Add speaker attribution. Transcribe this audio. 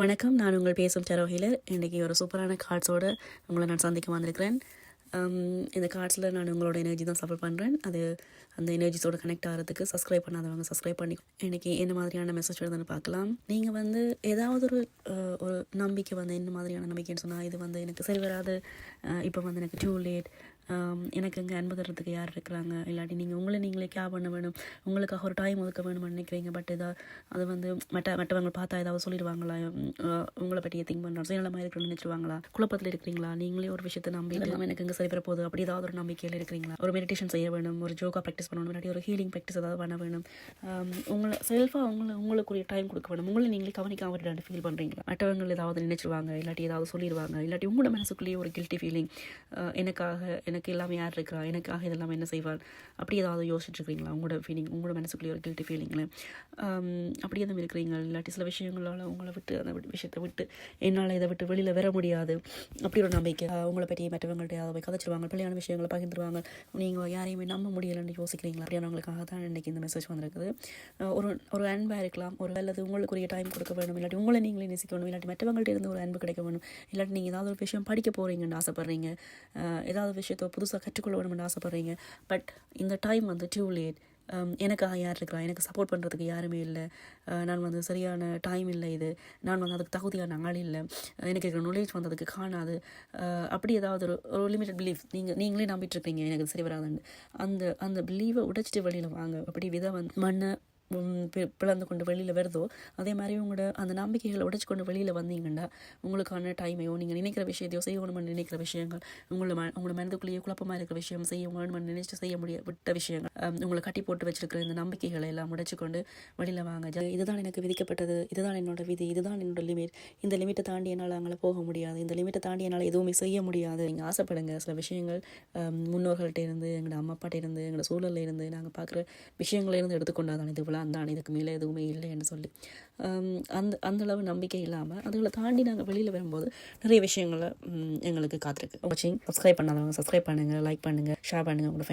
Speaker 1: வணக்கம். நான் உங்கள் பேசும் டெரோ ஹீலர். இன்றைக்கி ஒரு சூப்பரான கார்ட்ஸோடு உங்களை நான் சந்திக்க வந்திருக்கிறேன். இந்த கார்ட்ஸில் நான் உங்களோட எனர்ஜி தான் சஃபர் பண்ணுறேன். அந்த எனர்ஜிஸோட கனெக்ட் ஆகிறதுக்கு சப்ஸ்கிரைப் பண்ணாதவங்க சப்ஸ்கிரைப் பண்ணி இன்றைக்கி என்ன மாதிரியான மெசேஜ் வருதுன்னு பார்க்கலாம். நீங்கள் ஏதாவது ஒரு நம்பிக்கை என்ன மாதிரியான நம்பிக்கைன்னு சொன்னால், இது எனக்கு சரி வராது, இப்போ எனக்கு டூ லேட், எனக்கு இங்கே அன்பு தர்றதுக்கு யார் இருக்கிறாங்க, இல்லாட்டி நீங்கள் நீங்களே கேர் பண்ண வேணும், உங்களுக்காக ஒரு டைம் ஒதுக்க வேணும்னு நினைக்கிறீங்க. பட் அது மற்றவங்க பார்த்தா ஏதாவது சொல்லிடுவாங்களா, உங்களை பற்றியே திங்க் பண்ணுறோம், சுயநலமாக இருக்கணும்னு நினைச்சிருவாங்களா, குழப்பத்தில் இருக்கிறீங்களா, நீங்களே ஒரு விஷயத்தை நம்பி எனக்கு இங்கே சரிவர போகுது அப்படி ஏதாவது ஒரு நம்பிக்கையில் இருக்கிறீங்களா, ஒரு மெடிடேஷன் செய்ய வேணும், ஒரு யோகா ப்ராக்டிஸ் பண்ணணும், இல்லாட்டி ஒரு ஹீலிங் ப்ராக்டிஸ் ஏதாவது பண்ண வேணும், உங்களுக்குரிய டைம் கொடுக்க வேணும், உங்களை நீங்களே கவனிக்காம விட்டு ஃபீல் பண்ணுறீங்களா, மற்றவங்க ஏதாவது நினைச்சிருவாங்க, இல்லாட்டி ஏதாவது சொல்லிடுவாங்க, இல்லாட்டி உங்களோட மனசுக்குள்ளேயே ஒரு கில்ட்டி ஃபீலிங், எனக்கு எல்லாமே யார் இருக்கிறா, எனக்காக இதெல்லாம் என்ன செய்வாள், அப்படி ஏதாவது யோசிச்சுருக்கீங்களா, உங்களோட ஃபீலிங், உங்களோட மனசுக்குள்ளேயே ஒரு கில்ட்டி ஃபீலிங்கில் அப்படி எதுவும் இருக்கிறீங்க, இல்லாட்டி சில விஷயங்களால் உங்களை விட்டு அந்த விஷயத்தை விட்டு என்னால் இதை விட்டு வெளியில் வர முடியாது அப்படி ஒரு நம்பிக்கை, உங்களை பற்றி மற்றவங்கள்ட்ட யாராவது கதைச்சிருவாங்க, பிள்ளையான விஷயங்களை பகிர்ந்துருவாங்க, நீங்கள் யாரையுமே நம்ப முடியலைன்னு யோசிக்கிறீங்களா, அப்படியானவங்களுக்காக தான் இன்றைக்கி இந்த மெசேஜ் வந்திருக்குது. ஒரு அன்பாக இருக்கலாம், ஒரு அல்லது உங்களுக்குரிய டைம் கொடுக்க வேணும், இல்லாட்டி உங்களை நீங்களே நேசிக்கணும், இல்லாட்டி மற்றவங்கள்ட்ட இருந்து ஒரு அன்பு கிடைக்க வேணும், இல்லாட்டி நீங்கள் ஏதாவது ஒரு விஷயம் படிக்க போகிறீங்கன்னு ஆசைப்பட்றீங்க, ஏதாவது விஷயத்தை புதுசாக கற்றுக்கொள்ள வேணும்னு ஆசைப்பட்றீங்க. பட் இந்த டைம் டூ லேட், எனக்காக யார் இருக்கிறா, எனக்கு சப்போர்ட் பண்ணுறதுக்கு யாருமே இல்லை, நான் சரியான டைம் இல்லை, நான் அதுக்கு தகுதியான ஆள் இல்லை, எனக்கு இருக்கிற நாலேஜ் அதுக்கு காணாது, அப்படி ஏதாவது ஒரு லிமிட்டட் பிலீஃப் நீங்களே நம்பிட்டுருக்கீங்க எனக்கு சரி வராதுன்னு, அந்த பிலீவை உடைச்சிட்டு வெளியில் வாங்க. அப்படி மண்ணை பிளந்து கொண்டு வெளியில் வருதோ அதே மாதிரி உங்களோட அந்த நம்பிக்கைகளை உடைச்சு கொண்டு வெளியில் வந்தீங்கன்னா உங்களுக்கான டைமையோ நீங்கள் நினைக்கிற விஷயத்தையோ செய்யணும்னு நினைக்கிற விஷயங்கள், உங்களோட மனதுக்குள்ளேயே குழப்பமாக இருக்கிற விஷயம், செய்யணும்னு நினைச்சு செய்ய விட்ட விஷயங்கள், உங்களை கட்டி போட்டு வச்சிருக்கிற இந்த நம்பிக்கைகளை எல்லாம் உடைச்சு கொண்டு வெளியில் வாங்க. இதுதான் எனக்கு விதிக்கப்பட்டது, இதுதான் என்னோட விதி, இதுதான் என்னோட லிமிட், இந்த லிமிட்டை தாண்டி என்னால் அங்கே போக முடியாது, இந்த லிமிட்டை தாண்டி என்னால் எதுவுமே செய்ய முடியாது. நீங்கள் ஆசைப்படுங்க. சில விஷயங்கள் முன்னோர்கள்ட்ட இருந்து, எங்களோட அம்மா அப்பாட்ட இருந்து, எங்களோட சூழலில் இருந்து, நாங்கள் பார்க்குற விஷயங்களிலிருந்து எடுத்துக்கொண்டாதான் இது தான், இதுக்கு மேலே எதுவுமே இல்லைன்னு சொல்லி அந்த நம்பிக்கை இல்லாமல் அதுகளை தாண்டி நாங்கள் வெளியில் வரும்போது நிறைய விஷயங்களை எங்களுக்கு காத்திருக்கு. வாட்சிங், சப்ஸ்கிரைப் பண்ணாதவங்க சப்ஸ்கிரைப் பண்ணுங்கள், லைக் பண்ணுங்கள், ஷேர் பண்ணுங்கள் உங்களோட